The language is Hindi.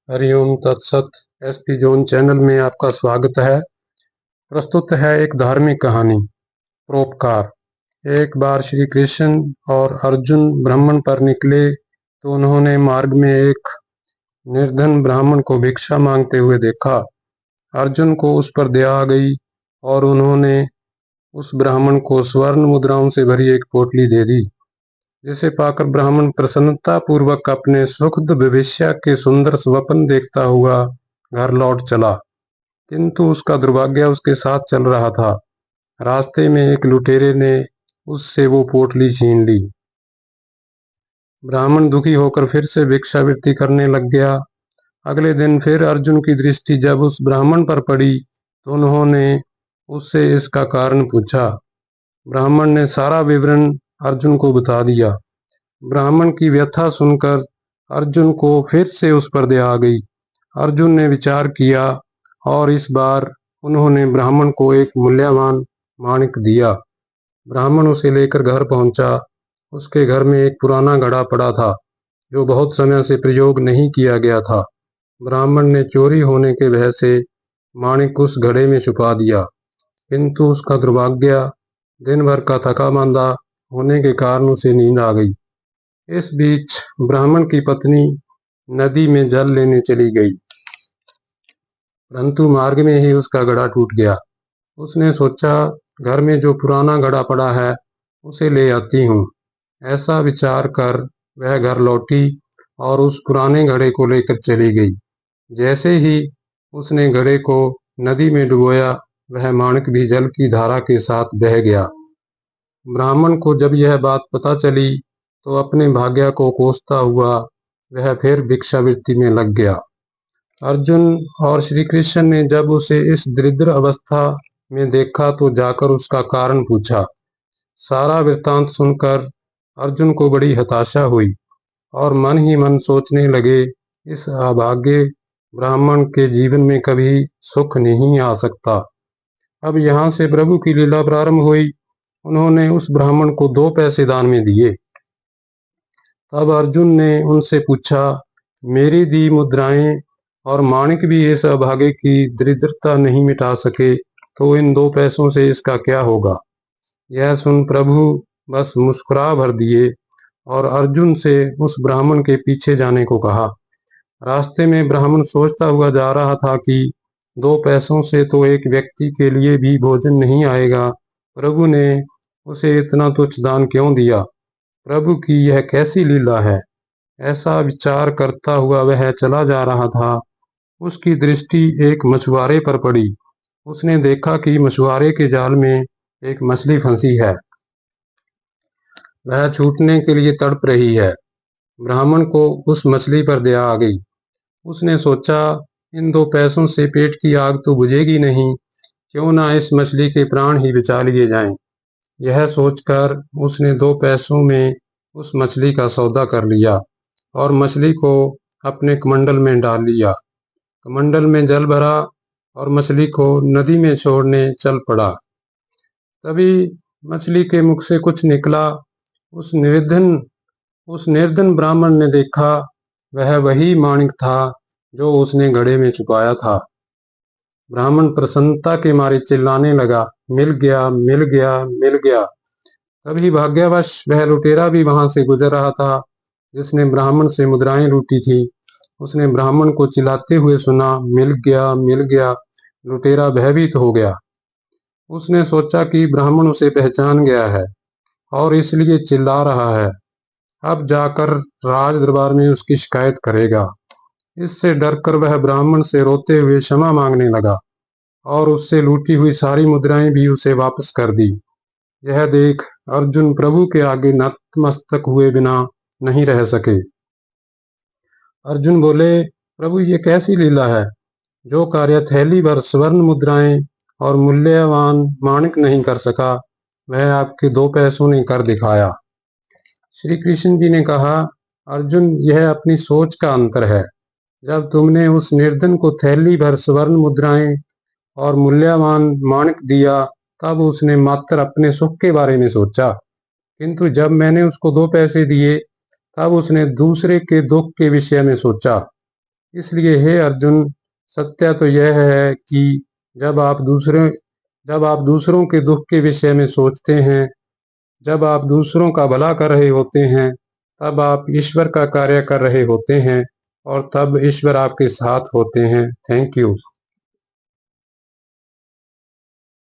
हरिओम तत्सत। एसपी जोन चैनल में आपका स्वागत है। प्रस्तुत है एक धार्मिक कहानी, परोपकार। एक बार श्री कृष्ण और अर्जुन भ्रमण पर निकले तो उन्होंने मार्ग में एक निर्धन ब्राह्मण को भिक्षा मांगते हुए देखा। अर्जुन को उस पर दया आ गई और उन्होंने उस ब्राह्मण को स्वर्ण मुद्राओं से भरी एक पोटली दे दी, जिसे पाकर ब्राह्मण प्रसन्नता पूर्वक अपने सुखद भविष्य के सुंदर स्वप्न देखता हुआ घर लौट चला। किंतु उसका दुर्भाग्य उसके साथ चल रहा था। रास्ते में एक लुटेरे ने उससे वो पोटली छीन ली। ब्राह्मण दुखी होकर फिर से भिक्षावृत्ति करने लग गया। अगले दिन फिर अर्जुन की दृष्टि जब उस ब्राह्मण पर पड़ी तो उन्होंने उससे इसका कारण पूछा। ब्राह्मण ने सारा विवरण अर्जुन को बता दिया। ब्राह्मण की व्यथा सुनकर अर्जुन को फिर से उस पर दया आ गई। अर्जुन ने विचार किया और इस बार उन्होंने ब्राह्मण को एक मूल्यवान माणिक दिया। ब्राह्मण उसे लेकर घर पहुंचा। उसके घर में एक पुराना घड़ा पड़ा था जो बहुत समय से प्रयोग नहीं किया गया था। ब्राह्मण ने चोरी होने के भय से माणिक उस घड़े में छुपा दिया, किंतु उसका दुर्भाग्य दिन भर का थका मांदा होने के कारण उसे नींद आ गई। इस बीच ब्राह्मण की पत्नी नदी में जल लेने चली गई, परंतु मार्ग में ही उसका घड़ा टूट गया। उसने सोचा, घर में जो पुराना घड़ा पड़ा है उसे ले आती हूँ। ऐसा विचार कर वह घर लौटी और उस पुराने घड़े को लेकर चली गई। जैसे ही उसने घड़े को नदी में डुबोया, वह माणिक भी जल की धारा के साथ बह गया। ब्राह्मण को जब यह बात पता चली तो अपने भाग्य को कोसता हुआ वह फिर भिक्षावृत्ति में लग गया। अर्जुन और श्री कृष्ण ने जब उसे इस दरिद्र अवस्था में देखा तो जाकर उसका कारण पूछा। सारा वृत्तांत सुनकर अर्जुन को बड़ी हताशा हुई और मन ही मन सोचने लगे, इस अभागे ब्राह्मण के जीवन में कभी सुख नहीं आ सकता। अब यहाँ से प्रभु की लीला प्रारंभ हुई। उन्होंने उस ब्राह्मण को 2 पैसे दान में दिए। तब अर्जुन ने उनसे पूछा, मेरी दी मुद्राएं और माणिक भी इस अभागे की दरिद्रता नहीं मिटा सके तो इन 2 पैसों से इसका क्या होगा। यह सुन प्रभु बस मुस्कुरा भर दिए और अर्जुन से उस ब्राह्मण के पीछे जाने को कहा। रास्ते में ब्राह्मण सोचता हुआ जा रहा था कि 2 पैसों से तो एक व्यक्ति के लिए भी भोजन नहीं आएगा। प्रभु ने उसे इतना तुच्छ दान क्यों दिया। प्रभु की यह कैसी लीला है। ऐसा विचार करता हुआ वह चला जा रहा था। उसकी दृष्टि एक मछुआरे पर पड़ी। उसने देखा कि मछुआरे के जाल में एक मछली फंसी है। वह छूटने के लिए तड़प रही है। ब्राह्मण को उस मछली पर दया आ गई। उसने सोचा, इन 2 पैसों से पेट की आग तो बुझेगी नहीं, क्यों ना इस मछली के प्राण ही बचा लिए जाएं। यह सोचकर उसने 2 पैसों में उस मछली का सौदा कर लिया और मछली को अपने कमंडल में डाल लिया। कमंडल में जल भरा और मछली को नदी में छोड़ने चल पड़ा। तभी मछली के मुख से कुछ निकला। उस निर्धन ब्राह्मण ने देखा, वह वही माणिक था जो उसने घड़े में छुपाया था। ब्राह्मण प्रसन्नता के मारे चिल्लाने लगा, मिल गया, मिल गया, मिल गया। तभी भाग्यवश वह लुटेरा भी वहां से गुजर रहा था जिसने ब्राह्मण से मुद्राएं लूटी थी। उसने ब्राह्मण को चिल्लाते हुए सुना, मिल गया, मिल गया। लुटेरा भयभीत हो गया। उसने सोचा कि ब्राह्मण उसे पहचान गया है और इसलिए चिल्ला रहा है। अब जाकर राज दरबार में उसकी शिकायत करेगा। इससे डरकर वह ब्राह्मण से रोते हुए क्षमा मांगने लगा और उससे लूटी हुई सारी मुद्राएं भी उसे वापस कर दी। यह देख अर्जुन प्रभु के आगे नतमस्तक हुए बिना नहीं रह सके। अर्जुन बोले, प्रभु ये कैसी लीला है। जो कार्य थैली भर स्वर्ण मुद्राएं और मूल्यवान माणिक नहीं कर सका, वह आपके 2 पैसों ने कर दिखाया। श्री कृष्ण जी ने कहा, अर्जुन यह अपनी सोच का अंतर है। जब तुमने उस निर्धन को थैली भर स्वर्ण मुद्राएं और मूल्यवान माणिक दिया तब उसने मात्र अपने सुख के बारे में सोचा, किंतु जब मैंने उसको 2 पैसे दिए तब उसने दूसरे के दुख के विषय में सोचा। इसलिए हे अर्जुन, सत्य तो यह है कि जब आप दूसरे जब आप दूसरों के दुख के विषय में सोचते हैं, जब आप दूसरों का भला कर रहे होते हैं, तब आप ईश्वर का कार्य कर रहे होते हैं और तब ईश्वर आपके साथ होते हैं। Thank you.